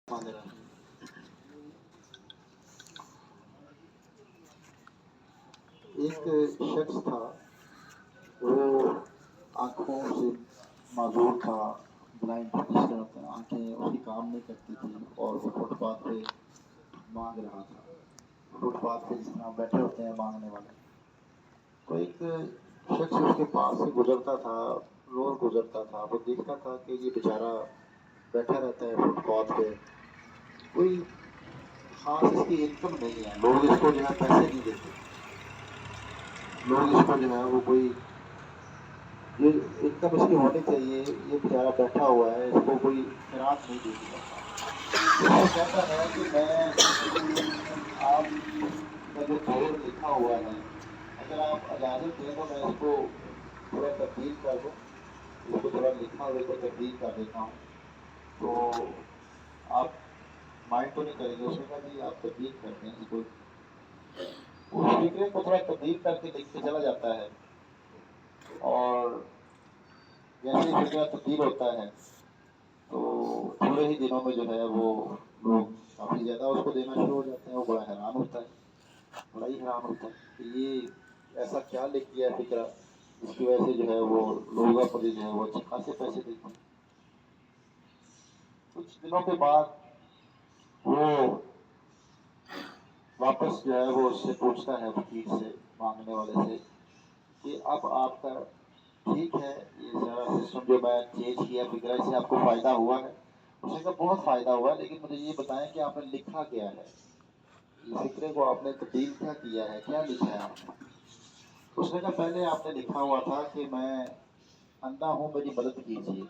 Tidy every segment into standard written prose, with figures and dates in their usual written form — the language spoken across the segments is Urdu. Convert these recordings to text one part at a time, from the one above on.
ایک شخص تھا، وہ آنکھوں سے معذور تھا، بلائنڈ جس طرح ہوتا ہے، آنکھیں اس کی کام نہیں کرتی تھی اور وہ فٹ پاتھ پہ مانگ رہا تھا. فٹ پاتھ پہ جس طرح بیٹھے ہوتے ہیں مانگنے والے. تو ایک شخص اس کے پاس سے گزرتا تھا، روز گزرتا تھا. وہ دیکھتا تھا کہ یہ بیچارہ بیٹھا رہتا ہے فٹ پاتھ پہ، کوئی خاص اس کی انکم نہیں ہے، لوگ اس کو جو ہے پیسے نہیں دیتے، لوگ اس کو جو ہے وہ کوئی یہ انکم اس کی ہونی چاہیے. یہ بیچارہ بیٹھا ہوا ہے، اس کو کوئی خیرات نہیں دینی چاہتا. وہ کہتا ہے کہ میں آپ کا جو بورڈ لکھا ہوا ہے، اگر آپ اجازت دیں تو میں اس کو تھوڑا تبدیل کر دوں، اس کو تھوڑا لکھا ہوئے کو تبدیل کر دیتا ہوں، تو آپ مائنڈ تو نہیں کریں گے؟ اس نے کہا جی آپ تبدیل کر دیں اس کو. اس فکرے کو تھوڑا تبدیل کر کے لکھ کے چلا جاتا ہے، اور جیسے ہی فکرہ تبدیل ہوتا ہے تو تھوڑے ہی دنوں میں جو ہے وہ لوگ کافی زیادہ اس کو دینا شروع ہو جاتے ہیں. وہ بڑا حیران ہوتا ہے، بڑا ہی حیران ہوتا ہے کہ یہ ایسا کیا لکھ دیا فکرہ جس کی وجہ سے جو ہے وہ لوگوں پر جو ہے وہ اچھے خاصے پیسے دیتے ہیں. کچھ دنوں کے بعد وہ واپس جو ہے وہ اس سے پوچھتا ہے، فقیر سے، مانگنے والے سے، کہ اب آپ کا ٹھیک ہے یہ سارا سسٹم جو میں چینج کیا فکرہ، اس سے آپ کو فائدہ ہوا ہے؟ اس نے کہا بہت فائدہ ہوا ہے، لیکن مجھے یہ بتائیں کہ آپ نے لکھا کیا ہے، یہ فکرے کو آپ نے تبدیل کیا ہے، کیا لکھا ہے آپ نے؟ اس نے کہا پہلے آپ نے لکھا ہوا تھا کہ میں اندھا ہوں میری مدد کیجیے.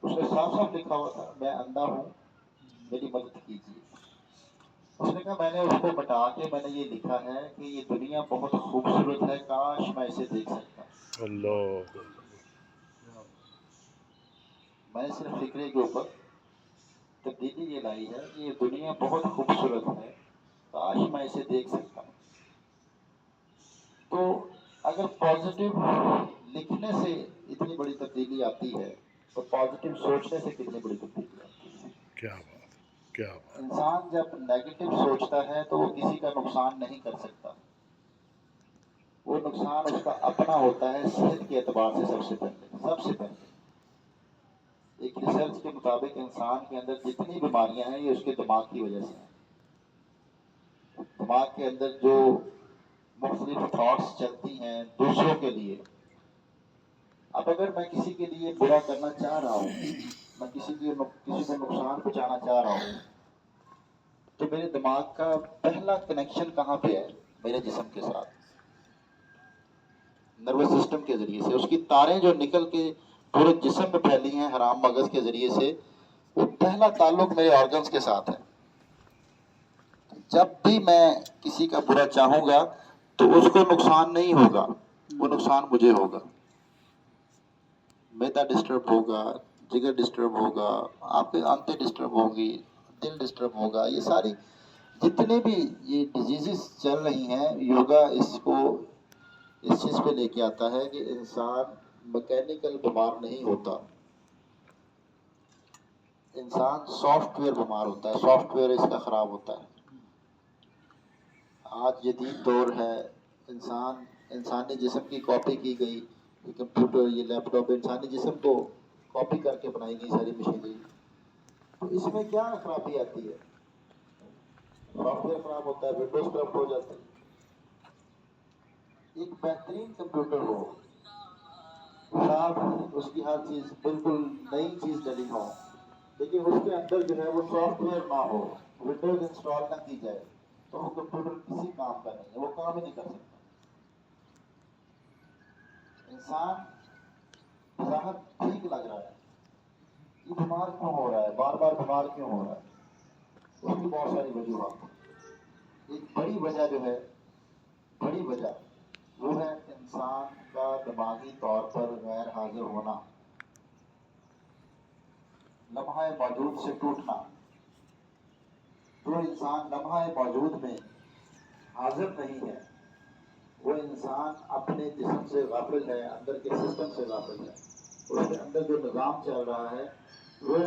اس نے صاف صاف لکھا ہوا تھا میں اندھا ہوں میری مدد کیجیے. اس نے کہا میں نے اس کو بتا کے میں نے یہ لکھا ہے کہ یہ دنیا بہت خوبصورت ہے، کاش میں اسے دیکھ سکتا. اللہ میں نے صرف فکرے کے اوپر تبدیلی یہ لائی ہے کہ یہ دنیا بہت خوبصورت ہے، کاش میں اسے دیکھ سکتا ہوں. تو اگر پازیٹیو لکھنے سے اتنی بڑی تبدیلی آتی ہے تو پازیٹیو سوچنے سے کتنی بڑی تبدیلی آتی ہے. کیا بات، کیا بات. انسان جب نیگیٹو سوچتا ہے تو وہ کسی کا نقصان نہیں کر سکتا. وہ نقصان اس کا اپنا ہوتا ہے، صحت کے اعتبار سے سب سے پہلے. ایک ریسرچ کے مطابق انسان کے اندر جتنی بیماریاں ہیں یہ اس کے دماغ کی وجہ سے ہیں. دماغ کے اندر جو مختلف تھاٹس چلتی ہیں دوسروں کے لیے. اب اگر میں کسی کے لیے برا کرنا چاہ رہا ہوں، میں کسی کو نقصان پہنچانا چاہ رہا ہوں، تو میرے دماغ کا پہلا کنیکشن کہاں پہ ہے؟ میرے جسم کے ساتھ، نروس سسٹم کے ذریعے سے. اس کی تاریں جو نکل کے پورے جسم میں پھیلی ہیں حرام مغز کے ذریعے سے، وہ پہلا تعلق میرے آرگنز کے ساتھ ہے. جب بھی میں کسی کا برا چاہوں گا تو اس کو نقصان نہیں ہوگا، وہ نقصان مجھے ہوگا. میدا ڈسٹرب ہوگا، جگر ڈسٹرب ہوگا، آپ کے آنتیں ڈسٹرب ہوں گی، دل ڈسٹرب ہوگا. یہ ساری جتنے بھی یہ ڈیزیزز چل رہی ہیں، یوگا اس کو اس چیز پہ لے کے آتا ہے کہ انسان مکینیکل بیمار نہیں ہوتا، انسان سافٹ ویئر بیمار ہوتا ہے، سافٹ ویئر اس کا خراب ہوتا ہے. آج جدید دور ہے، انسانی جسم کی کاپی کی گئی، یہ کمپیوٹر، یہ لیپ ٹاپ انسانی جسم کو کاپی کر کے بنائی گئی ساری مشینری. تو اس میں کیا خرابی آتی ہے؟ سافٹ ویئر خراب ہوتا ہے، ونڈوز کرپٹ ہو جاتی ہے. ایک بہترین کمپیوٹر ہو، صاف اس کی ہر چیز بالکل نئی چیز ڈلی ہو، لیکن اس کے اندر جو ہے وہ سافٹ ویئر نہ ہو، ونڈوز انسٹال نہ کی جائے، تو وہ کمپیوٹر کسی کام کا نہیں ہے، وہ کام ہی نہیں کر سکتا. انسان بظاہر ٹھیک لگ رہا ہے، یہ بیمار کیوں ہو رہا ہے، بار بار بیمار کیوں ہو رہا ہے؟ اس کی بہت ساری وجوہات. ایک بڑی وجہ جو ہے، بڑی وجہ وہ ہے انسان کا دماغی طور پر غیر حاضر ہونا، لمحہ موجود سے ٹوٹنا. جو انسان لمحہ موجود میں حاضر نہیں ہے وہ انسان اپنے جسم سے غافل ہے، اندر کے سسٹم سے غافل ہے. اس کے اندر جو نظام چل رہا ہے وہ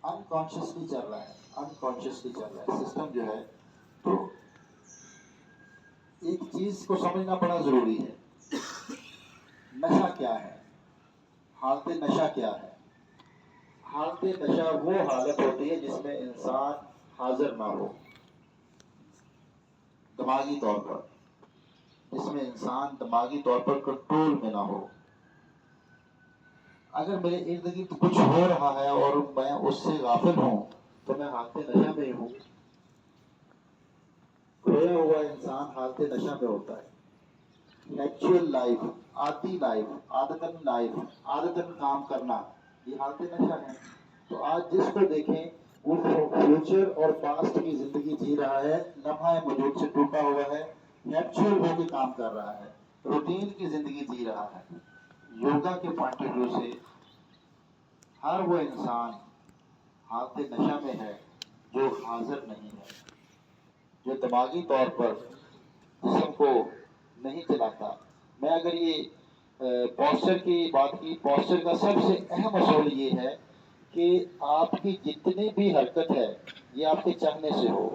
انکانشیسلی چل رہا ہے سسٹم جو ہے. تو ایک چیز کو سمجھنا بڑا ضروری ہے. نشہ کیا ہے؟ حالت نشہ کیا ہے؟ حالت نشہ وہ حالت ہوتی ہے جس میں انسان حاضر نہ ہو دماغی طور پر، جس میں انسان دماغی طور پر کنٹرول میں نہ ہو. اگر میرے ارد گرد کچھ ہو رہا ہے اور میں اس سے غافل ہوں تو میں حالت نشہ میں ہوں. کھویا ہوا انسان حالت نشہ میں ہوتا ہے. نیچرل لائف، عادتاً کام کرنا، یہ حالت نشہ ہے. تو آج جس کو دیکھیں وہ فیوچر اور پاسٹ کی زندگی جی رہا ہے، لمحہ موجود سے ٹوٹا ہوا ہے، نیچرل ہو کے کام کر رہا ہے، روٹین کی زندگی جی رہا ہے. یوگا کے پوائنٹ آف ویو سے ہر وہ انسان حالت نشہ میں ہے جو حاضر نہیں ہے، جو دماغی طور پر جسم کو نہیں چلاتا. میں اگر یہ پوسچر کی بات کی، پوسچر کا سب سے اہم اصول یہ ہے کہ آپ کی جتنی بھی حرکت ہے یہ آپ کے چاہنے سے ہو،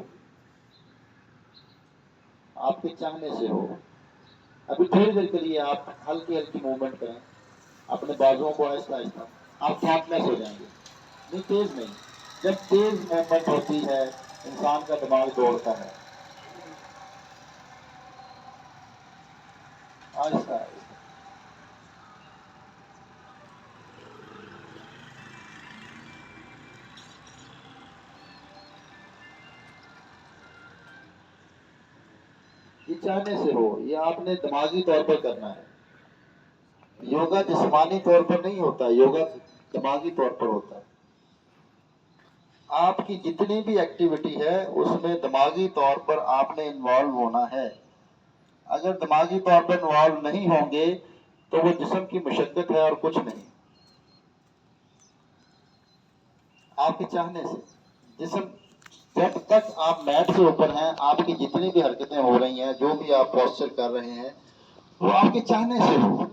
آپ کے چاہنے سے ہو. ابھی تھوڑی دیر کے لیے آپ ہلکی ہلکی موومنٹ کریں اپنے بازوؤں کو آہستہ آہستہ، آپ تھاٹلیس ہو جائیں گے. نہیں، تیز نہیں. جب تیز موومنٹ ہوتی ہے انسان کا دماغ دوڑتا ہے. آہستہ آہستہ یہ چاہنے سے ہو، یہ آپ نے دماغی طور پر کرنا ہے. یوگا جسمانی طور پر نہیں ہوتا، یوگا دماغی طور پر ہوتا ہے. آپ کی جتنی بھی ایکٹیویٹی ہے اس میں دماغی طور پر آپ نے انوالو ہونا ہے. اگر دماغی طور پر انوالو نہیں ہوں گے تو وہ جسم کی مشقت ہے اور کچھ نہیں. آپ کے چاہنے سے جسم، جب تک آپ میٹ سے اوپر ہیں آپ کی جتنی بھی حرکتیں ہو رہی ہیں، جو بھی آپ پوسچر کر رہے ہیں وہ آپ کے چاہنے سے ہو.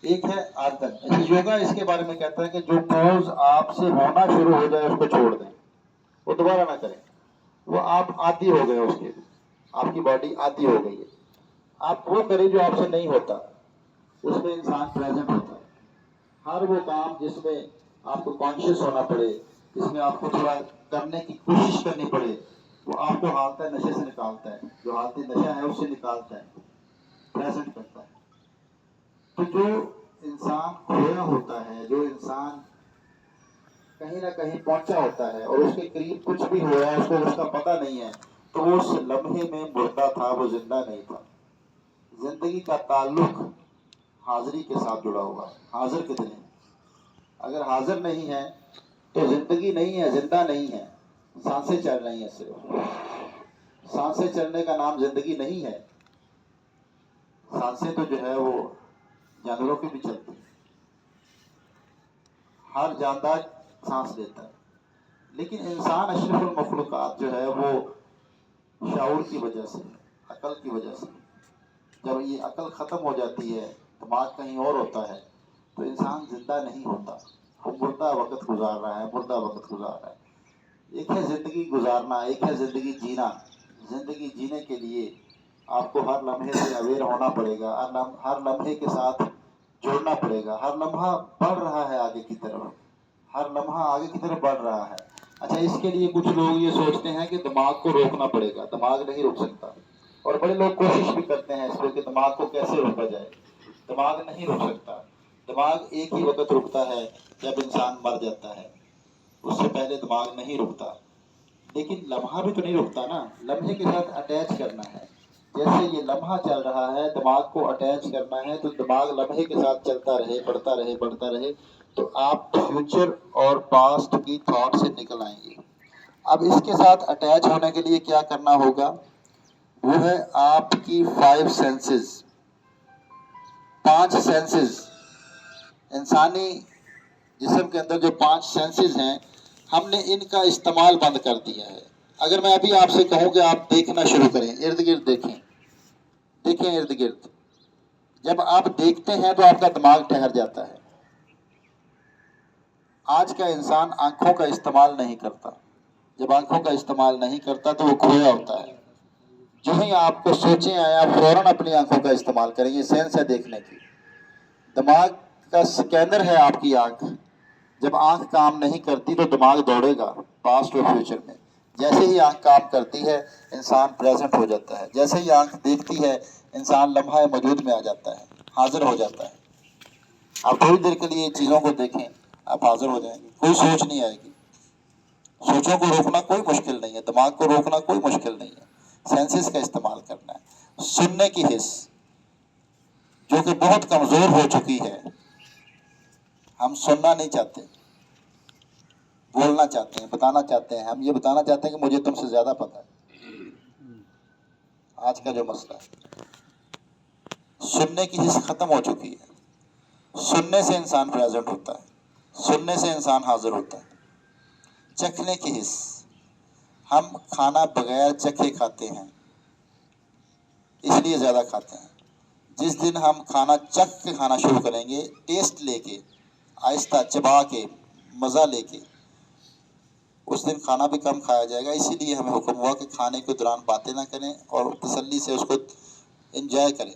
ایک ہے عادت. یوگا اس کے بارے میں کہتا ہے کہ جو پوز آپ سے ہونا شروع ہو جائے اس کو چھوڑ دیں، وہ دوبارہ نہ کریں. وہ آپ عادی ہو گئے، اس کے آپ کی باڈی عادی ہو گئی ہے. آپ وہ کریں جو آپ سے نہیں ہوتا، اس میں انسان پریزنٹ ہوتا ہے. ہر وہ کام جس میں آپ کو کانشیس ہونا پڑے، جس میں آپ کو تھوڑا کرنے کی کوشش کرنی پڑے، وہ آپ کو حالت نشے سے نکالتا ہے. جو حالت نشہ ہے اس سے نکالتا ہے، پریزنٹ کرتا ہے. تو جو انسان کھویا ہوتا ہے، جو انسان کہیں نہ کہیں پہنچا ہوتا ہے اور اس کے قریب کچھ بھی ہوا ہے اس کو اس کا پتہ نہیں ہے، تو وہ اس لمحے میں مردہ تھا، وہ زندہ نہیں تھا. زندگی کا تعلق حاضری کے ساتھ جڑا ہوا ہے. حاضر کتنے ہیں؟ اگر حاضر نہیں ہے تو زندگی نہیں ہے، زندہ نہیں ہے. سانسیں چل رہی ہیں صرف. سانسیں چلنے کا نام زندگی نہیں ہے. سانسیں تو جو ہے وہ جانوروں کی بھی چلتی ہیں. ہر جاندار سانس لیتا ہے، لیکن انسان اشرف المخلوقات جو ہے وہ شعور کی وجہ سے، عقل کی وجہ سے، جب یہ عقل ختم ہو جاتی ہے، دماغ کہیں اور ہوتا ہے تو انسان زندہ نہیں ہوتا. وہ مردہ وقت گزار رہا ہے، مردہ وقت گزار رہا ہے. ایک ہے زندگی گزارنا، ایک ہے زندگی جینا. زندگی جینے کے لیے آپ کو ہر لمحے سے اویئر ہونا پڑے گا، ہر لمحے کے ساتھ جوڑنا پڑے گا. ہر لمحہ بڑھ رہا ہے آگے کی طرف، ہر لمحہ آگے کی طرف بڑھ رہا ہے. اچھا، اس کے لیے کچھ لوگ یہ سوچتے ہیں کہ دماغ کو روکنا پڑے گا. دماغ نہیں روک سکتا، اور بڑے لوگ کوشش بھی کرتے ہیں اس پہ کہ دماغ کو کیسے روکا جائے. دماغ نہیں روک سکتا. دماغ ایک ہی وقت رکتا ہے جب انسان مر جاتا ہے، اس سے پہلے دماغ نہیں رکتا. لیکن لمحہ بھی تو نہیں رکتا نا، لمحے کے ساتھ اٹیچ کرنا ہے. جیسے یہ لمحہ چل رہا ہے، دماغ کو اٹیچ کرنا ہے تو دماغ لمحے کے ساتھ چلتا رہے، بڑھتا رہے، بڑھتا رہے، تو آپ فیوچر اور پاسٹ کی تھاٹ سے نکل آئیں گے. اب اس کے ساتھ اٹیچ ہونے کے لیے کیا کرنا ہوگا؟ وہ ہے آپ کی 5 سینسز. 5 سینسز انسانی جسم کے اندر جو 5 سینسز ہیں، ہم نے ان کا استعمال بند کر دیا ہے. اگر میں ابھی آپ سے کہوں کہ آپ دیکھنا شروع کریں، ارد گرد دیکھیں، دیکھیں ارد گرد. جب آپ دیکھتے ہیں تو آپ کا دماغ ٹھہر جاتا ہے. آج کا انسان آنکھوں کا استعمال نہیں کرتا. جب آنکھوں کا استعمال نہیں کرتا تو وہ کھویا ہوتا ہے. جو ہی آپ کو سوچیں آئے آپ فوراً اپنی آنکھوں کا استعمال کریں. یہ سینس ہے دیکھنے کی. دماغ کا سکینر ہے آپ کی آنکھ. جب آنکھ کام نہیں کرتی تو دماغ دوڑے گا پاسٹ اور فیوچر میں. جیسے ہی آنکھ کام کرتی ہے انسان پریزنٹ ہو جاتا ہے. جیسے ہی آنکھ دیکھتی ہے انسان لمحہ موجود میں آ جاتا ہے, حاضر ہو جاتا ہے. آپ تھوڑی دیر کے لیے چیزوں کو دیکھیں, آپ حاضر ہو جائیں گے. کوئی سوچ نہیں آئے گی. سوچوں کو روکنا کوئی مشکل نہیں ہے, دماغ کو روکنا کوئی مشکل نہیں ہے. سینسز کا استعمال کرنا ہے. سننے کی حس جو کہ بہت کمزور ہو چکی ہے. ہم سننا نہیں چاہتے, بولنا چاہتے ہیں, بتانا چاہتے ہیں. ہم یہ بتانا چاہتے ہیں کہ مجھے تم سے زیادہ پتہ ہے. آج کا جو مسئلہ ہے, سننے کی حس ختم ہو چکی ہے. سننے سے انسان پریزنٹ ہوتا ہے, سننے سے انسان حاضر ہوتا ہے. چکھنے کی حس, ہم کھانا بغیر چکھے کھاتے ہیں, اس لیے زیادہ کھاتے ہیں. جس دن ہم کھانا چکھ کے کھانا شروع کریں گے, ٹیسٹ لے کے, آہستہ چبا کے, مزہ لے کے, اس دن کھانا بھی کم کھایا جائے گا. اسی لیے ہمیں حکم ہوا کہ کھانے کے دوران باتیں نہ کریں اور تسلی سے اس کو انجوائے کریں.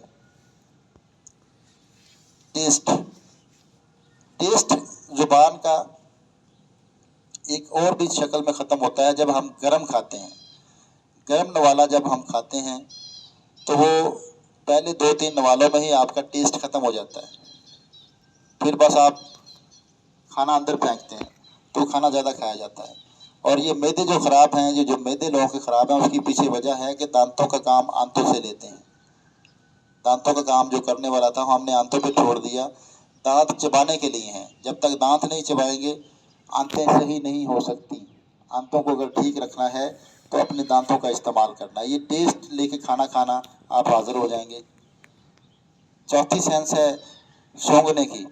ٹیسٹ, ٹیسٹ زبان کا ایک اور بھی شکل میں ختم ہوتا ہے جب ہم گرم کھاتے ہیں. گرم نوالا جب ہم کھاتے ہیں تو وہ پہلے 2-3 نوالوں میں ہی آپ کا ٹیسٹ ختم ہو جاتا ہے. پھر بس آپ کھانا اندر پھینکتے ہیں تو کھانا زیادہ کھایا جاتا ہے. اور یہ معدے جو خراب ہیں, یہ جو معدے لوگوں کے خراب ہیں, اس کی پیچھے وجہ ہے کہ دانتوں کا کام آنتوں سے لیتے ہیں. دانتوں کا کام جو کرنے والا تھا ہم نے آنتوں پہ چھوڑ دیا. دانت چبانے کے لیے ہیں. جب تک دانت نہیں چبائیں گے آنتیں صحیح نہیں ہو سکتی. آنتوں کو اگر ٹھیک رکھنا ہے تو اپنے دانتوں کا استعمال کرنا ہے. یہ ٹیسٹ لے کے کھانا کھانا, آپ حاضر ہو جائیں گے. چوتھی سینس ہے سونگھنے کی.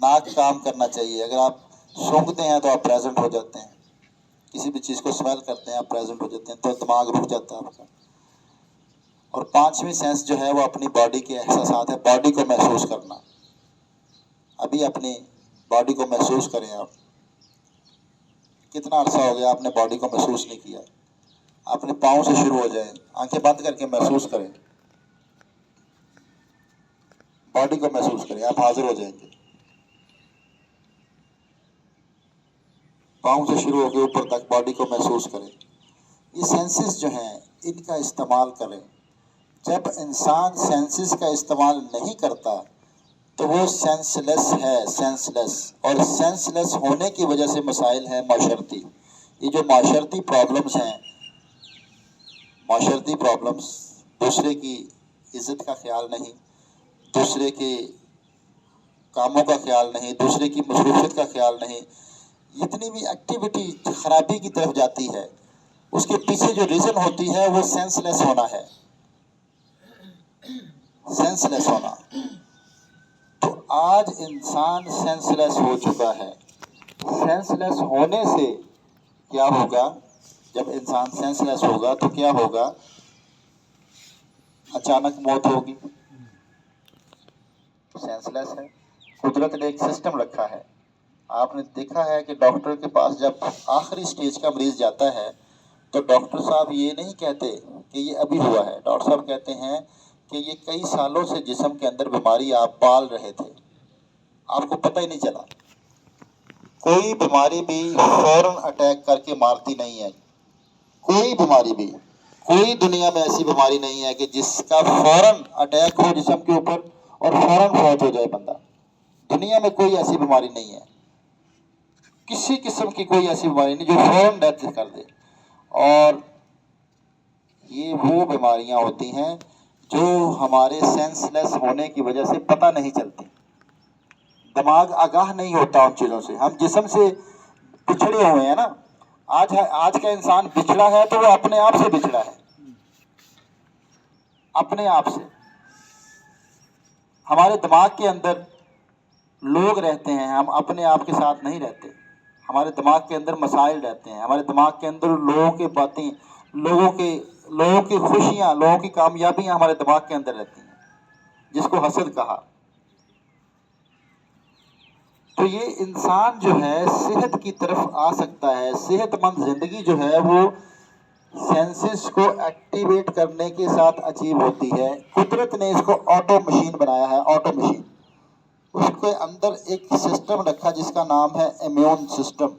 ناک کام کرنا چاہیے. اگر آپ سونگھتے ہیں تو آپ پریزنٹ ہو جاتے ہیں. کسی بھی چیز کو اسمیل کرتے ہیں آپ پریزنٹ ہو جاتے ہیں, تو دماغ رک جاتا ہے آپ کا. اور 5ویں سینس جو ہے وہ اپنی باڈی کے احساسات ہے. باڈی کو محسوس کرنا. ابھی اپنی باڈی کو محسوس کریں. آپ کتنا عرصہ ہو گیا آپ نے باڈی کو محسوس نہیں کیا. اپنے پاؤں سے شروع ہو جائیں, آنکھیں بند کر کے محسوس کریں. باڈی کو محسوس کریں, آپ حاضر ہو جائیں گے. پاؤں سے شروع ہو کے اوپر تک باڈی کو محسوس کریں. یہ سینسز جو ہیں ان کا استعمال کریں. جب انسان سینسز کا استعمال نہیں کرتا تو وہ سینس لیس ہے, سینس لیس. اور سینس لیس ہونے کی وجہ سے مسائل ہیں معاشرتی. یہ جو معاشرتی پرابلمس ہیں, معاشرتی پرابلمس, دوسرے کی عزت کا خیال نہیں, دوسرے کے کاموں کا خیال نہیں, دوسرے کی مصروفیت کا خیال نہیں. جتنی بھی ایکٹیویٹی خرابی کی طرف جاتی ہے اس کے پیچھے جو ریزن ہوتی ہے وہ سینس لیس ہونا ہے. سینس لیس ہونا. تو آج انسان سینس لیس ہو چکا ہے. سینس لیس ہونے سے کیا ہوگا؟ جب انسان سینس لیس ہوگا تو کیا ہوگا؟ اچانک موت ہوگی. سینس لیس ہے. قدرت نے ایک سسٹم رکھا ہے. آپ نے دیکھا ہے کہ ڈاکٹر کے پاس جب آخری سٹیج کا مریض جاتا ہے تو ڈاکٹر صاحب یہ نہیں کہتے کہ یہ ابھی ہوا ہے. ڈاکٹر صاحب کہتے ہیں کہ یہ کئی سالوں سے جسم کے اندر بیماری آپ پال رہے تھے, آپ کو پتہ ہی نہیں چلا. کوئی بیماری بھی فوراً اٹیک کر کے مارتی نہیں ہے. کوئی بیماری بھی, کوئی دنیا میں ایسی بیماری نہیں ہے کہ جس کا فوراً اٹیک ہو جسم کے اوپر اور فوراً فوت ہو جائے بندہ. دنیا میں کوئی ایسی بیماری نہیں ہے, کسی قسم کی کوئی ایسی بیماری نہیں جو فوراً ڈیتھ کر دے. اور یہ وہ بیماریاں ہوتی ہیں جو ہمارے سینس لیس ہونے کی وجہ سے پتہ نہیں چلتی. دماغ آگاہ نہیں ہوتا ان چیزوں سے. ہم جسم سے بچھڑے ہوئے ہیں نا. آج کا انسان بچھڑا ہے تو وہ اپنے آپ سے بچھڑا ہے, اپنے آپ سے. ہمارے دماغ کے اندر لوگ رہتے ہیں, ہم اپنے آپ کے ساتھ نہیں رہتے. ہمارے دماغ کے اندر مسائل رہتے ہیں. ہمارے دماغ کے اندر لوگوں کی باتیں, لوگوں کی خوشیاں, لوگوں کی کامیابیاں ہمارے دماغ کے اندر رہتی ہیں, جس کو حسد کہا. تو یہ انسان جو ہے صحت کی طرف آ سکتا ہے. صحت مند زندگی جو ہے وہ سینسز کو ایکٹیویٹ کرنے کے ساتھ اچیو ہوتی ہے. قدرت نے اس کو آٹو مشین بنایا ہے, آٹو مشین. اس کے اندر ایک سسٹم رکھا جس کا نام ہے امیون سسٹم,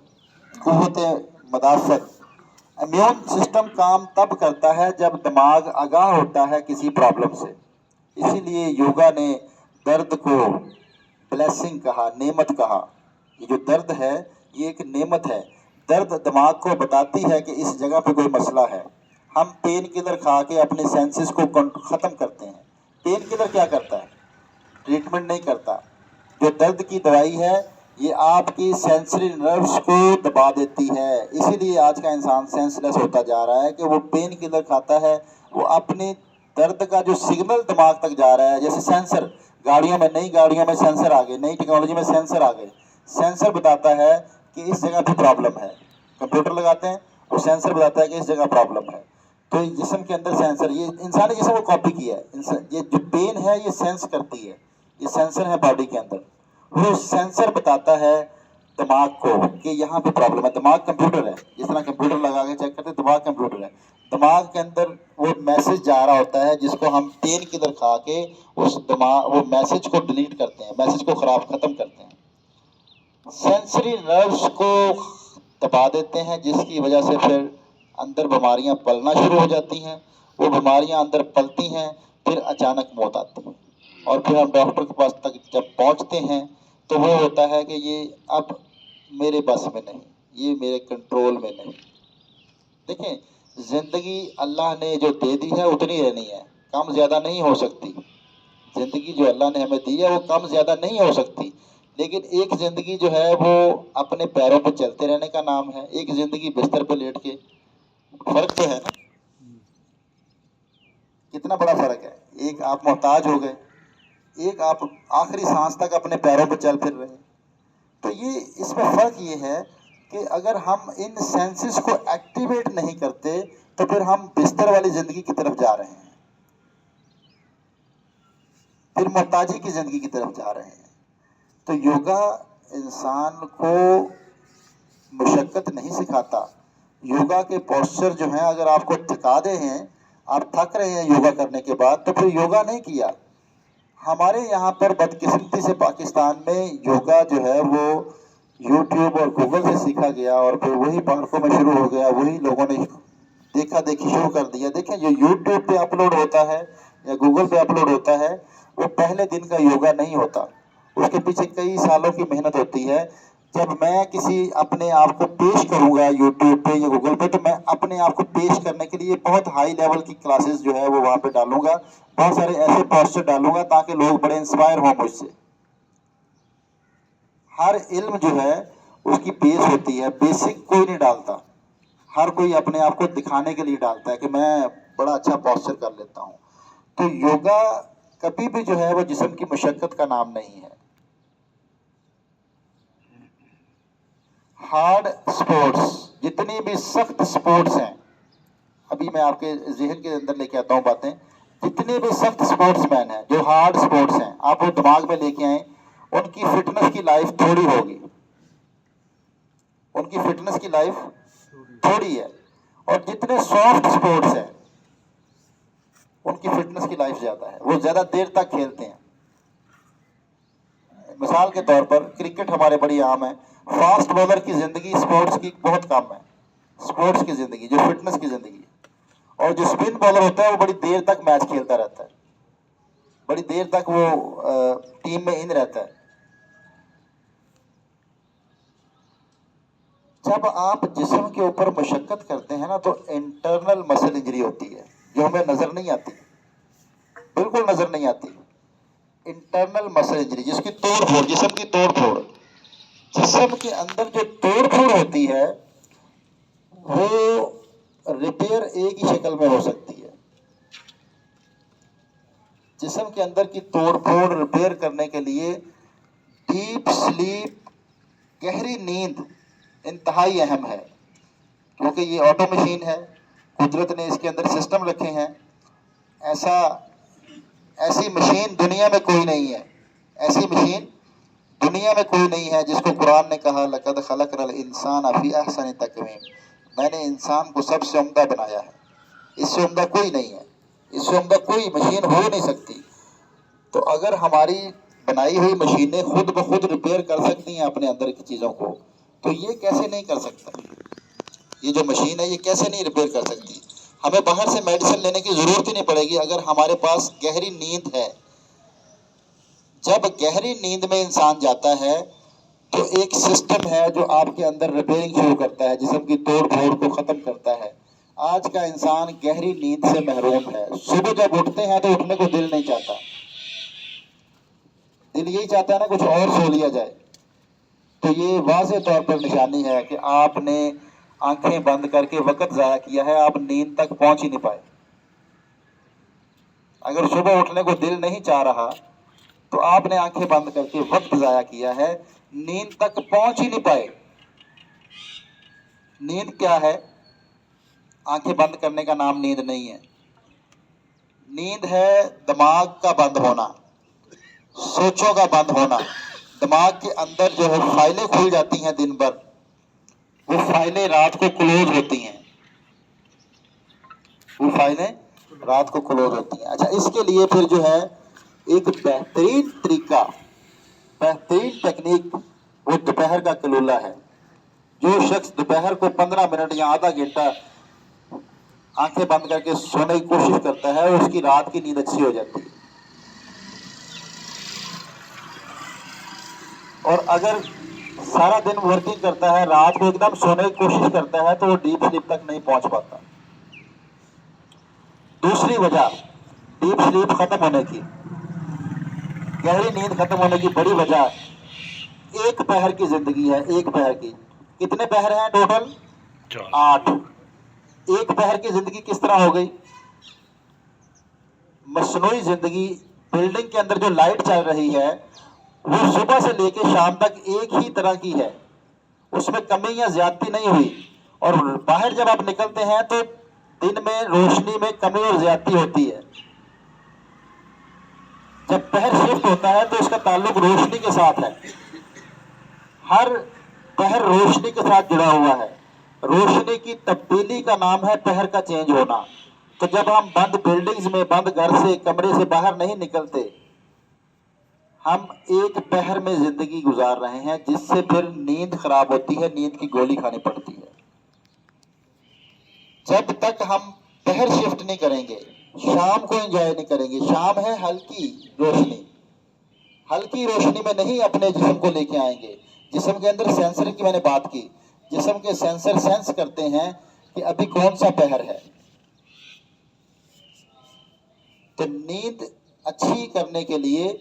قوت مدافعت. امیون سسٹم کام تب کرتا ہے جب دماغ آگاہ ہوتا ہے کسی پرابلم سے. اسی لیے یوگا نے درد کو بلیسنگ کہا, نعمت کہا. یہ جو درد ہے یہ ایک نعمت ہے. درد دماغ کو بتاتی ہے کہ اس جگہ پہ کوئی مسئلہ ہے. ہم پین کلر کھا کے اپنے سینسز کو ختم کرتے ہیں. پین کلر کیا کرتا ہے؟ ٹریٹمنٹ نہیں کرتا. جو درد کی دوائی ہے یہ آپ کی سینسری نروس کو دبا دیتی ہے. اسی لیے آج کا انسان سینس لیس ہوتا جا رہا ہے کہ وہ پین کلر کھاتا ہے, وہ اپنی درد کا جو سگنل دماغ تک جا رہا ہے. جیسے سینسر گاڑیوں میں, نئی گاڑیوں میں سینسر آ گئے, نئی ٹیکنالوجی میں سینسر آ گئے. سینسر بتاتا ہے کہ اس جگہ پہ پرابلم ہے. کمپیوٹر لگاتے ہیں وہ سینسر بتاتا ہے کہ اس جگہ پرابلم ہے. تو جسم کے اندر سینسر, یہ انسانی جسم کو کاپی کیا ہے. یہ جو پین ہے یہ سینس کرتی ہے, یہ سینسر ہے باڈی کے اندر. وہ سینسر بتاتا ہے دماغ کو کہ یہاں پہ پرابلم ہے. دماغ کمپیوٹر ہے, جس طرح کمپیوٹر لگا کے چیک کرتے ہیں, دماغ کمپیوٹر ہے. دماغ کے اندر وہ میسج جا رہا ہوتا ہے جس کو ہم پین کلر کھا کے اس وہ میسج کو ڈیلیٹ کرتے ہیں, میسج کو ختم کرتے ہیں. سینسری نروس کو دبا دیتے ہیں جس کی وجہ سے پھر اندر بیماریاں پلنا شروع ہو جاتی ہیں. وہ بیماریاں اندر پلتی ہیں, پھر اچانک موت آتی ہے. اور پھر ہم ڈاکٹر کے پاس تک جب پہنچتے ہیں تو وہ ہوتا ہے کہ یہ اب میرے بس میں نہیں, یہ میرے کنٹرول میں نہیں. دیکھیں, زندگی اللہ نے جو دے دی ہے اتنی رہنی ہے, کم زیادہ نہیں ہو سکتی. زندگی جو اللہ نے ہمیں دی ہے وہ کم زیادہ نہیں ہو سکتی. لیکن ایک زندگی جو ہے وہ اپنے پیروں پہ چلتے رہنے کا نام ہے, ایک زندگی بستر پہ لیٹ کے. فرق تو ہے نا, کتنا بڑا فرق ہے. ایک آپ محتاج ہو گئے, ایک آپ آخری سانس تک اپنے پیروں پہ چل پھر رہے ہیں. تو یہ اس میں فرق یہ ہے کہ اگر ہم ان سینسز کو ایکٹیویٹ نہیں کرتے تو پھر ہم بستر والی زندگی کی طرف جا رہے ہیں, پھر محتاجی کی زندگی کی طرف جا رہے ہیں. تو یوگا انسان کو مشقت نہیں سکھاتا. یوگا کے پوسچر جو ہیں اگر آپ کو تھکا دے ہیں, آپ تھک رہے ہیں یوگا کرنے کے بعد, تو پھر یوگا نہیں کیا. ہمارے یہاں پر بدقسمتی سے پاکستان میں یوگا جو ہے وہ یوٹیوب اور گوگل سے سیکھا گیا, اور پھر وہی پارکوں میں شروع ہو گیا, وہی لوگوں نے دیکھا دیکھی شروع کر دیا. دیکھیں, جو یوٹیوب پہ اپلوڈ ہوتا ہے یا گوگل پہ اپلوڈ ہوتا ہے وہ پہلے دن کا یوگا نہیں ہوتا, اس کے پیچھے کئی سالوں کی محنت ہوتی ہے. جب میں کسی اپنے آپ کو پیش کروں گا یوٹیوب پہ یا گوگل پہ, تو میں اپنے آپ کو پیش کرنے کے لیے بہت ہائی لیول کی کلاسز جو ہے وہ وہاں پہ ڈالوں گا, بہت سارے ایسے پوسچر ڈالوں گا تاکہ لوگ بڑے انسپائر ہوں مجھ سے. ہر علم جو ہے اس کی بیس ہوتی ہے, بیسک کوئی نہیں ڈالتا. ہر کوئی اپنے آپ کو دکھانے کے لیے ڈالتا ہے کہ میں بڑا اچھا پوسچر کر لیتا ہوں. تو یوگا کبھی بھی جو ہے وہ جسم کی مشقت کا نام نہیں ہے. ہارڈ سپورٹس, جتنی بھی سخت سپورٹس ہیں, ابھی میں آپ کے ذہن کے اندر لے کے آتا ہوں باتیں. جتنے بھی سخت سپورٹس مین ہیں, جو ہارڈ سپورٹس ہیں, آپ وہ دماغ میں لے کے آئیں, ان کی فٹنس کی لائف تھوڑی ہوگی, ان کی فٹنس کی لائف تھوڑی ہے. اور جتنے سافٹ سپورٹس ہیں ان کی فٹنس کی لائف زیادہ ہے, وہ زیادہ دیر تک کھیلتے ہیں. مثال کے طور پر کرکٹ ہمارے بڑی عام ہے. فاسٹ بولر کی زندگی سپورٹس کی بہت کم ہے, سپورٹس کی زندگی جو فٹنس کی زندگی ہے. اور جو اسپن بالر ہوتا ہے وہ بڑی دیر تک میچ کھیلتا رہتا ہے, بڑی دیر تک وہ ٹیم میں ان رہتا ہے. جب آپ جسم کے اوپر مشقت کرتے ہیں نا تو انٹرنل مسل انجری ہوتی ہے, جو ہمیں نظر نہیں آتی, بالکل نظر نہیں آتی. انٹرنل مسل انجری, جس کی توڑ پھوڑ, جسم کی توڑ پھوڑ, جسم کے اندر جو توڑ پھوڑ ہوتی ہے وہ ریپیئر ایک ہی شکل میں ہو سکتی ہے. جسم کے اندر کی توڑ پھوڑ ریپیئر کرنے کے لیے ڈیپ سلیپ, گہری نیند انتہائی اہم ہے, کیونکہ یہ آٹو مشین ہے. قدرت نے اس کے اندر سسٹم رکھے ہیں. ایسی مشین دنیا میں کوئی نہیں ہے, ایسی مشین دنیا میں کوئی نہیں ہے جس کو قرآن نے کہا لقد خلقنا الانسان فی احسن تقویم، میں نے انسان کو سب سے عمدہ بنایا ہے، اس سے عمدہ کوئی نہیں ہے، اس سے عمدہ کوئی مشین ہو نہیں سکتی۔ تو اگر ہماری بنائی ہوئی مشینیں خود بخود ریپیئر کر سکتی ہیں اپنے اندر کی چیزوں کو، تو یہ کیسے نہیں کر سکتا؟ یہ جو مشین ہے یہ کیسے نہیں ریپیئر کر سکتی؟ ہمیں باہر سے میڈیسن لینے کی ضرورت ہی نہیں پڑے گی اگر ہمارے پاس گہری نیند ہے۔ جب گہری نیند میں انسان جاتا ہے تو ایک سسٹم ہے جو آپ کے اندر ریپیئرنگ شروع کرتا ہے، جسم کی توڑ پھوڑ کو ختم کرتا ہے۔ آج کا انسان گہری نیند سے محروم ہے۔ صبح جب اٹھتے ہیں تو اٹھنے کو دل نہیں چاہتا، دل یہی چاہتا ہے نا کچھ اور سو لیا جائے۔ تو یہ واضح طور پر نشانی ہے کہ آپ نے آنکھیں بند کر کے وقت ضائع کیا ہے، آپ نیند تک پہنچ ہی نہیں پائے۔ اگر صبح اٹھنے کو دل نہیں چاہ رہا تو آپ نے آنکھیں بند کر کے وقت ضائع کیا ہے، نیند تک پہنچ ہی نہیں پائے۔ نیند کیا ہے؟ آنکھیں بند کرنے کا نام نیند نہیں ہے۔ نیند ہے دماغ کا بند ہونا، سوچوں کا بند ہونا۔ دماغ کے اندر جو ہے فائلیں کھل جاتی ہیں دن بھر، وہ فائلیں رات کو کلوز ہوتی ہیں، وہ فائلیں رات کو کلوز ہوتی ہیں۔ اچھا، اس کے لیے پھر جو ہے ایک بہترین طریقہ، بہترین ٹیکنیک وہ دوپہر کا قلولہ ہے۔ جو شخص دوپہر کو 15 منٹ یا آدھا گھنٹہ آنکھیں بند کر کے سونے کی کوشش کرتا ہے اس کی رات کی نیند اچھی ہو جاتی ہے۔ اور اگر سارا دن ورکنگ کرتا ہے، رات کو ایک دم سونے کی کوشش کرتا ہے تو وہ ڈیپ سلیپ تک نہیں پہنچ پاتا۔ دوسری وجہ ڈیپ سلیپ ختم ہونے کی، گہری نیند ختم ہونے کی بڑی وجہ ایک پہر کی زندگی ہے۔ ایک پہر کی کتنے پہر ہیں ٹوٹل؟ 8۔ ایک پہر کی زندگی کس طرح ہو گئی؟ مصنوعی زندگی، بلڈنگ کے اندر جو لائٹ چل رہی ہے وہ صبح سے لے کے شام تک ایک ہی طرح کی ہے، اس میں کمی یا زیادتی نہیں ہوئی۔ اور باہر جب آپ نکلتے ہیں تو دن میں روشنی میں کمی اور زیادتی ہوتی ہے۔ جب پہر شفٹ ہوتا ہے تو اس کا تعلق روشنی کے ساتھ ہے، ہر پہر روشنی کے ساتھ جڑا ہوا ہے۔ روشنی کی تبدیلی کا نام ہے پہر کا چینج ہونا۔ تو جب ہم بند بلڈنگز میں، بند گھر سے، کمرے سے باہر نہیں نکلتے، ہم ایک پہر میں زندگی گزار رہے ہیں جس سے پھر نیند خراب ہوتی ہے، نیند کی گولی کھانی پڑتی ہے۔ جب تک ہم پہر شفٹ نہیں کریں گے، شام کو انجوائے نہیں کریں گے۔ شام ہے ہلکی روشنی، ہلکی روشنی میں نہیں اپنے جسم کو لے کے آئیں گے۔ جسم کے اندر سینسر کی میں نے بات کی، جسم کے سینسر سینس کرتے ہیں کہ ابھی کون سا پہر ہے۔ تو نیند اچھی کرنے کے لیے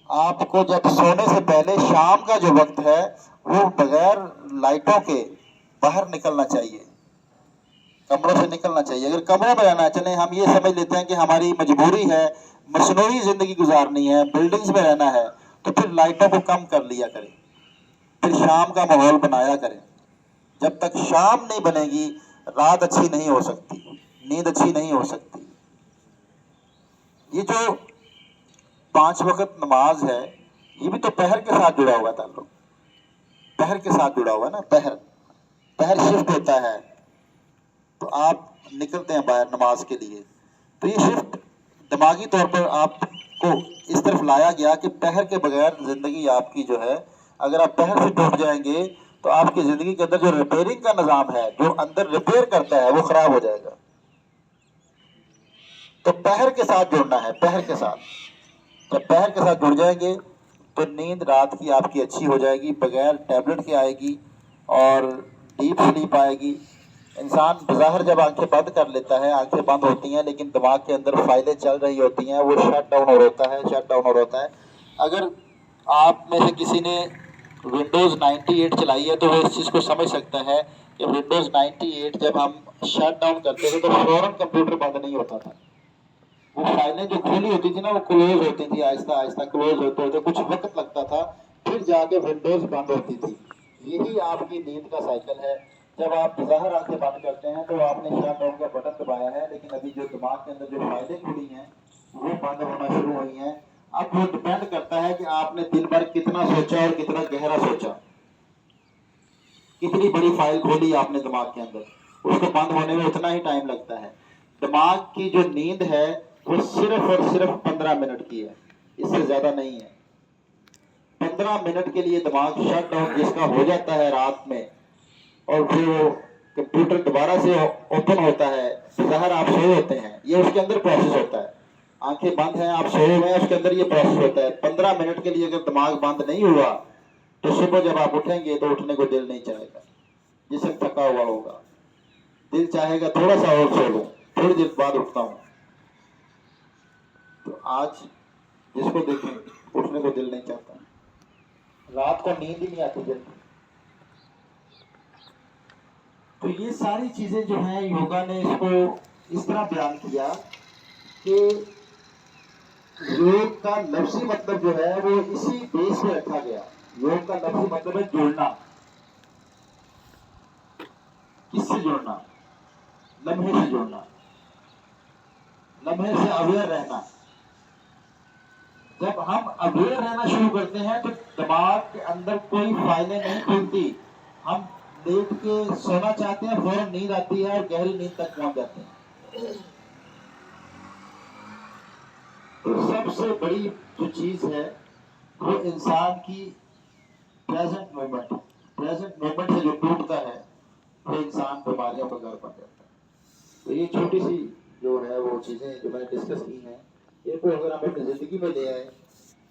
آپ کو جب سونے سے پہلے شام کا جو وقت ہے وہ بغیر لائٹوں کے باہر نکلنا چاہیے، کمروں سے نکلنا چاہیے۔ اگر کمروں میں رہنا ہے، چلیں ہم یہ سمجھ لیتے ہیں کہ ہماری مجبوری ہے، مصنوعی زندگی گزارنی ہے، بلڈنگز میں رہنا ہے، تو پھر لائٹوں کو کم کر لیا کریں، پھر شام کا ماحول بنایا کریں۔ جب تک شام نہیں بنے گی رات اچھی نہیں ہو سکتی، نیند اچھی نہیں ہو سکتی۔ یہ جو 5 وقت نماز ہے یہ بھی تو پہر کے ساتھ جڑا ہوا ہے، تعلق پہر کے ساتھ جڑا ہوا ہے نا۔ پہر شفٹ ہوتا ہے تو آپ نکلتے ہیں باہر نماز کے لیے، تو یہ شفٹ دماغی طور پر آپ کو اس طرف لایا گیا کہ پہر کے بغیر زندگی آپ کی جو ہے، اگر آپ پہر سے ٹوٹ جائیں گے تو آپ کی زندگی کے اندر جو ریپیئرنگ کا نظام ہے، جو اندر ریپیئر کرتا ہے، وہ خراب ہو جائے گا۔ تو پہر کے ساتھ جڑنا ہے، پہر کے ساتھ۔ جب پہر کے ساتھ جڑ جائیں گے تو نیند رات کی آپ کی اچھی ہو جائے گی، بغیر ٹیبلٹ کے آئے گی اور ڈیپ سلیپ آئے گی۔ انسان بظاہر جب آنکھیں بند کر لیتا ہے، آنکھیں بند ہوتی ہیں لیکن دماغ کے اندر فائلیں چل رہی ہوتی ہیں، وہ شٹ ڈاؤن ہو ہوتا ہے۔ اگر آپ میں سے کسی نے ونڈوز 98 چلائی ہے تو وہ اس چیز کو سمجھ سکتا ہے کہ ونڈوز 98 جب ہم شٹ ڈاؤن کرتے تھے تو فوراً کمپیوٹر بند نہیں ہوتا تھا، وہ فائلیں جو کھلی ہوتی تھی نا وہ کلوز ہوتی تھی، آہستہ آہستہ کلوز ہوتے ہوتے کچھ وقت لگتا تھا، پھر جا کے ونڈوز بند ہوتی تھی۔ یہی آپ کی نیند کا سائیکل ہے۔ جب آپ بظاہر آنکھیں بند کرتے ہیں تو آپ نے شٹ ڈاؤن کا بٹن دبایا ہے، لیکن ابھی جو دماغ کے اندر جو فائلیں کھلی ہیں وہ بند ہونا شروع ہوئی ہیں، اب وہ ڈپینڈ کرتا ہے کہ آپ نے دن بھر کتنا سوچا اور کتنا گہرا سوچا، کتنی بڑی فائل کھولی آپ نے دماغ کے اندر، اس کو بند ہونے میں اتنا ہی ٹائم لگتا ہے۔ دماغ کی جو نیند ہے وہ صرف اور صرف 15 منٹ کی ہے، اس سے زیادہ نہیں ہے۔ 15 منٹ کے لیے دماغ شٹ ڈاؤن جس کا ہو جاتا ہے رات میں، اور پھر وہ کمپیوٹر دوبارہ سے اوپن ہوتا ہے، بظاہر آپ سوئے ہوتے ہیں، یہ اس کے اندر پروسیس ہوتا ہے، آنکھیں بند ہیں، آپ سوئے ہوئے ہیں، اس کے اندر یہ پروسیس ہوتا ہے۔ 15 منٹ کے لیے اگر دماغ بند نہیں ہوا تو صبح جب آپ اٹھیں گے تو اٹھنے کو دل نہیں چاہے گا، جسم تھکا ہوا ہوگا، دل چاہے گا تھوڑا سا اور سو لوں، تھوڑی دیر بعد اٹھتا ہوں۔ تو آج جس کو دیکھیں اٹھنے کو دل نہیں چاہتا، رات کو نیند ہی نہیں آتی جلدی۔ تو یہ ساری چیزیں جو ہیں یوگا نے اس کو اس طرح بیان کیا کہ یوگ کا لفظی مطلب جو ہے وہ اسی بیس میں رکھا گیا۔ یوگ کا لفظی مطلب ہے جوڑنا۔ کس سے جوڑنا؟ لمحے سے جوڑنا، لمحے سے اویئر رہنا۔ جب ہم اویئر رہنا شروع کرتے ہیں تو دماغ کے اندر کوئی فائلیں نہیں کھلتی، ہم لیٹ کے سونا چاہتے ہیں، فوراً نیند آتی ہے اور گہری نیند تک پہنچ جاتے ہیں۔ تو سب سے بڑی جو چیز ہے وہ انسان کی پریزنٹ مومنٹ، پریزنٹ مومنٹ سے جو ٹوٹتا ہے وہ انسان بیماریوں کا گھر بن جاتا ہے۔ تو یہ چھوٹی سی جو ہے وہ چیزیں جو میں نے ڈسکس کی ہیں، ان کو اگر ہم اپنی زندگی میں لے آئیں،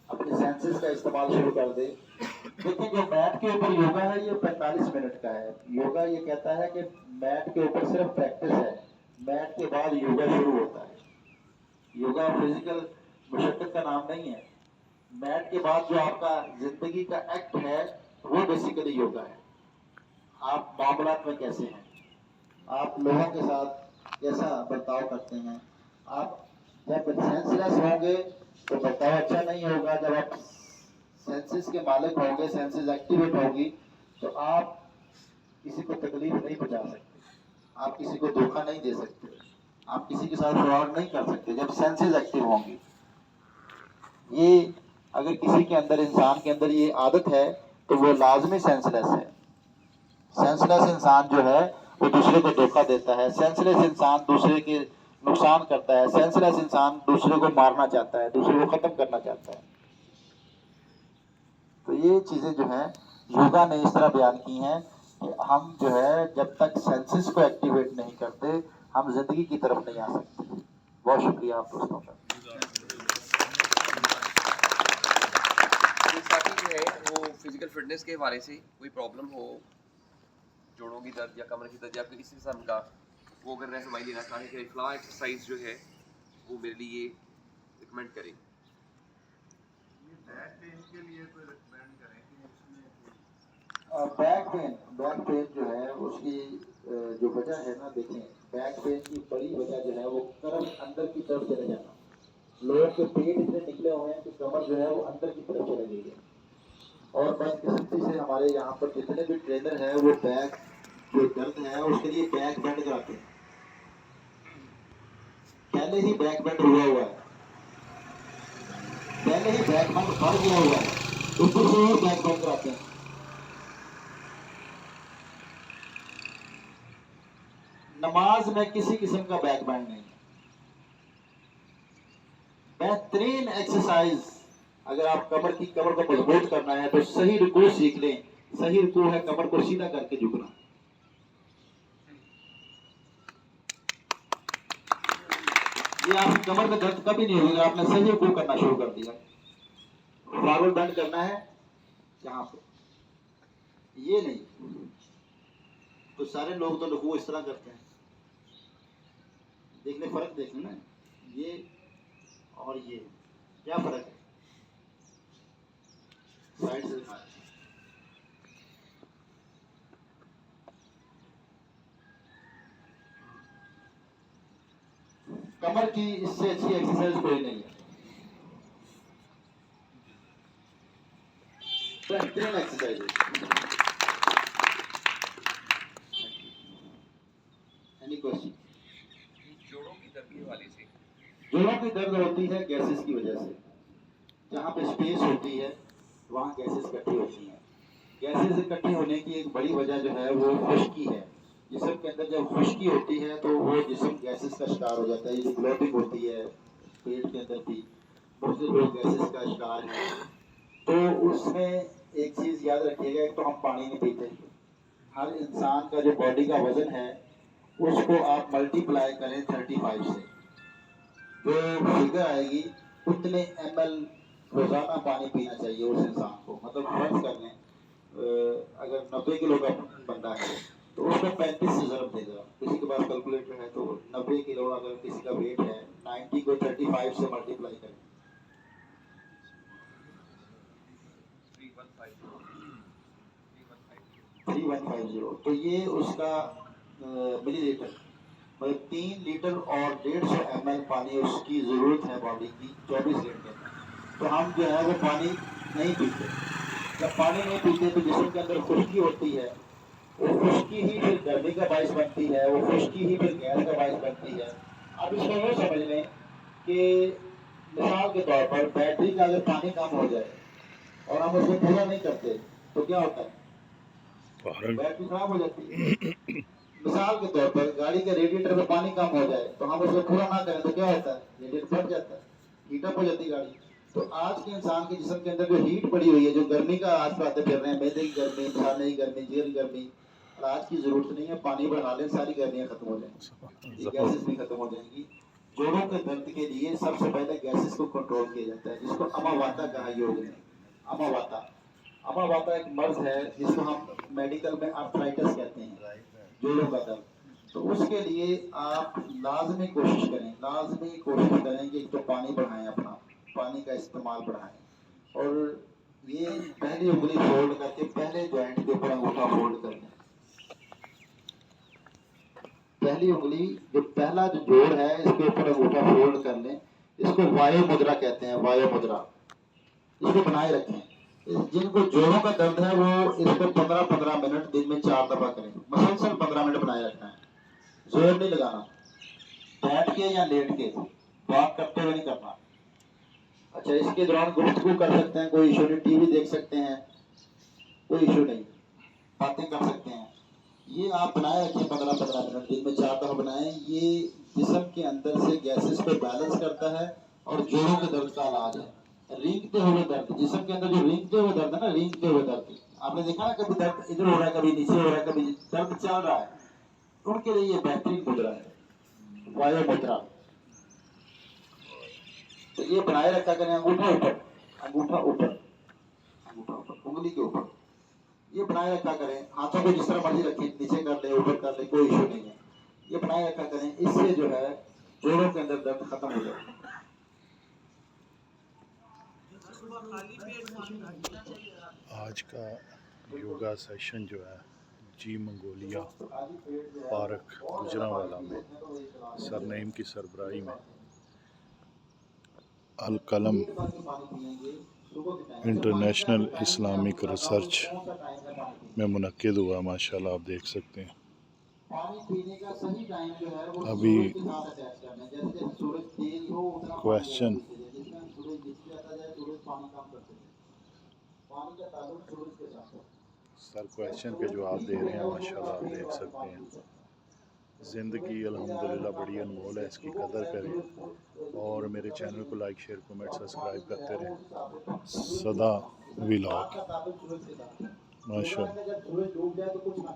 اپنے سینسز کا استعمال شروع کر دیں۔ دیکھیں جو میٹ کے اوپر یوگا ہے یہ 45 منٹ کا ہے۔ یوگا یہ کہتا ہے کہ میٹ کے اوپر صرف پریکٹس ہے، میٹ کے بعد یوگا شروع ہوتا ہے۔ یوگا فزیکل مشقت کا نام نہیں ہے، میٹ کے بعد جو آپ کا زندگی کا ایکٹ ہے وہ بیسیکلی یوگا ہے۔ آپ معاملات میں کیسے ہیں، آپ لوگوں کے ساتھ کیسا برتاؤ کرتے ہیں۔ آپ جب سینس لیس ہوں گے تو برتاؤ اچھا نہیں ہوگا، جب آپ سینسز کے مالک ہوں گے، سینسز ایکٹیویٹ ہوگی تو آپ کسی کو تکلیف نہیں پہنچا سکتے، آپ کسی کو دھوکہ نہیں دے سکتے، آپ کسی کے ساتھ فراڈ نہیں کر سکتے جب سینسز ایکٹیو ہوں گی۔ یہ اگر کسی کے اندر، انسان کے اندر یہ عادت ہے تو وہ لازمی سینس لیس ہے۔ سینس لیس انسان جو ہے وہ دوسرے کو دھوکہ دیتا ہے، سینس لیس انسان دوسرے کے نقصان کرتا ہے، سینس لیس انسان دوسرے کو مارنا چاہتا ہے، دوسرے کو ختم کرنا چاہتا ہے۔ تو یہ چیزیں جو ہیں یوگا نے اس طرح بیان کی ہیں کہ ہم جو ہے جب تک سینسز کو ایکٹیویٹ نہیں کرتے ہم زندگی کی طرف نہیں آ سکتے۔ بہت شکریہ آپ دوستوں کا۔ ساتھی جو ہے وہ فزیکل فٹنس کے حوالے سے کوئی پرابلم ہو، جوڑوں کی درد یا کمر کی درد یا پھر کسی قسم کا، وہ اگر رہنمائی لینا چاہیں کہ فلاں ایکسرسائز جو ہے وہ میرے لیے ریکمینڈ کریں۔ بیک پین کے لیے کوئی ریکمینڈ کریں کہ اس میں بیک پین جو ہے اس کی جو وجہ ہے نا، دیکھیں بیک پین کی بڑی وجہ جو ہے وہ کرم اندر کی طرف چلے جانا۔ لوگوں کے پیٹ اتنے نکلے ہوئے ہیں کہ کمر جو ہے وہ اندر کی طرف چلے گئی ہے، اور بدقسمتی سے ہمارے یہاں پر جتنے بھی ٹرینر ہیں وہ بیک جو درد ہے اس کے لیے بیک بینڈ کراتے ہیں۔ پہلے ہی بیک بینڈ ہوا ہے، پہلے ہی بیک بینڈ بڑھ گیا ہوا ہے، اوپر سے اور بیک بینڈ کراتے ہیں۔ نماز میں کسی قسم کا بیک بینڈ نہیں ہے۔ بہترین ایکسرسائز اگر آپ کمر کو مضبوط کرنا ہے تو صحیح رکوع سیکھ لیں۔ صحیح رکوع ہے کمر کو سیدھا کر کے جھکنا۔ یہ آپ کی کمر میں درد کبھی نہیں ہوگا، آپ نے صحیح رکوع کرنا شروع کر دیا۔ فارورڈ بینڈ کرنا ہے یہاں پہ، یہ نہیں تو سارے لوگ تو رکوع اس طرح کرتے ہیں۔ دیکھنے فرق دیکھنا نا، یہ اور یہ کیا فرق ہے؟ سائڈ سے دکھا، کمر کی اس سے اچھی ایکسرسائز کوئی نہیں ہے، بہترین ایکسرسائز ہے۔ Any question? جوڑوں کی درد کے حوالے سے جوڑوں کی درد ہوتی ہے گیسز کی وجہ سے، جہاں پہ اسپیس ہوتی ہے وہاں گیسز اکٹھی ہوتی ہیں. گیسز اکٹھی ہونے کی ایک بڑی وجہ جو ہے وہ خشکی ہے. جسم کے اندر جب خشکی ہوتی ہے تو وہ جسم گیسز کا شکار ہو جاتا ہے. یہ جو بلوٹنگ ہوتی ہے پیٹ کے اندر بھی مختلف لوگ گیسز کا شکار ہیں. تو اس میں ایک چیز یاد رکھیے گا، ایک تو ہم پانی نہیں پیتے. ہر انسان کا جو باڈی کا وزن ہے اس کو آپ ملٹی پلائی کریں 35 سے، جو فگر آئے گی اتنے ایم ایل روزانہ پانی پینا چاہیے اس انسان کو. مطلب فرض کر لیں اگر 90 کلو کا بندہ ہے تو اس کو 35 سے ضرب دے گا. کسی کے پاس کیلکولیٹر ہے تو 90 کلو اگر کسی کا ویٹ ہے 90 کو 35 سے ملٹی پلائی کریں. 3150 تو یہ اس کا ملی لیٹر، مطلب 3 لیٹر اور 150 ایم ایل پانی اس کی ضرورت ہے باڈی کی 24 گھنٹے میں. تو ہم جو ہے وہ پانی نہیں پیتے. جب پانی نہیں پیتے تو جسم کے اندر خشکی ہوتی ہے. وہ خشکی ہی پھر گرمی کا باعث بنتی ہے، وہ خشکی ہی پھر گیس کا باعث بنتی ہے. اب اس کو یہ سمجھ لیں کہ مثال کے طور پر بیٹری کا اگر پانی کم ہو جائے اور ہم اس کو پورا نہیں کرتے تو کیا ہوتا ہے؟ بیٹری خراب ہو جاتی ہے. مثال کے طور پر گاڑی کے ریڈیٹر میں پانی کم ہو جائے تو ہم اس کو پورا نہ کریں تو کیا ہوتا ہے؟ ریڈیٹر پھٹ جاتا ہے، ہیٹ اپ ہو جاتی ہے گاڑی. تو آج کے انسان کے جسم کے اندر جو ہیٹ پڑی ہوئی ہے، جو گرمی کا آس پاتے پھر رہے ہیں، میدے کی گرمی، پچھانے کی گرمی، جگر کی گرمی، اور آج کی ضرورت نہیں ہے. پانی بڑھا لیں ساری گرمیاں ختم ہو جائیں گی، یہ گیسز بھی ختم ہو جائیں گی. جوڑوں کے درد کے لیے سب سے پہلے گیسز کو کنٹرول کیا جاتا ہے، جس کو اما واتا کہا یوگ نے. اما واتا، اما واتا ایک مرض ہے جس کو ہم میڈیکل میں آرتھرائٹس کہتے ہیں، جوڑوں کا درد. تو اس کے لیے آپ لازمی کوشش کریں کہ ایک تو پانی بڑھائیں، اپنا پانی کا استعمال بڑھائیں. اور یہ پہلی انگلی فولڈ کر کے پہلے جوائنٹ کے اوپر انگوٹھا فولڈ کر لیں. پہلی انگلی جو پہلا جو جوڑ ہے اس کے اوپر انگوٹھا فولڈ کر لیں. اس کو وایو مدرا کہتے ہیں، وایو مدرا. اس کو بنائے رکھیں. جن کو جوڑوں کا درد ہے وہ اس کو 15 منٹ دن میں 4 دفعہ کریں. مسلسل 15 منٹ بنائے رکھنا ہے، زور نہیں لگانا. بیٹھ کے یا لیٹ کے، واک کرتے ہوئے نہیں کرنا. اچھا، اس کے دوران گفتگو کر سکتے ہیں، کوئی ایشو نہیں. ٹی وی دیکھ سکتے ہیں، کوئی ایشو نہیں. باتیں کر سکتے ہیں. یہ آپ بنائے رکھیں 15 منٹ دن میں 4 دفعہ بنائیں. یہ جسم کے اندر سے گیسز کو بیلنس کرتا ہے اور جوڑوں کے درد کا علاج ہے. رینگتے ہوئے درد، جسم کے اندر جو رینگتے ہوئے درد ہے نا، رینگتے ہوئے درد، آپ نے دیکھا نا کبھی درد ادھر ہو رہا ہے، کبھی نیچے ہو رہا ہے، کبھی درد چل رہا ہے، ان کے لیے یہ بہترین مدرا ہے، وایو مدرا. تو یہ بنائے رکھا کریں. انگوٹھا اوپر، انگوٹھا اوپر، انگوٹھا اوپر، انگلی کے اوپر یہ بنائے رکھا کریں. ہاتھوں کو جس طرح مرضی رکھیں، نیچے کر لیں، اوپر کر لیں، کوئی ایشو نہیں ہے. یہ بنائے رکھا کریں. اس سے جو ہے جوڑوں کے اندر درد ختم ہو جائے. آج کا یوگا سیشن جو ہے جی منگولیا پارک گجرانوالہ میں سرنیم کی سربراہی میں القلم انٹرنیشنل اسلامک ریسرچ میں منعقد ہوا. ماشاءاللہ آپ دیکھ سکتے ہیں. ابھی کویشچن سر کویشچن کے جواب دے رہے ہیں. ماشاءاللہ آپ دیکھ سکتے ہیں. زندگی الحمدللہ بڑی انمول ہے، اس کی قدر کریں اور میرے چینل کو لائک، شیئر، کمنٹ، سبسکرائب کرتے رہیں. صدا ولاگ. ماشاءاللہ.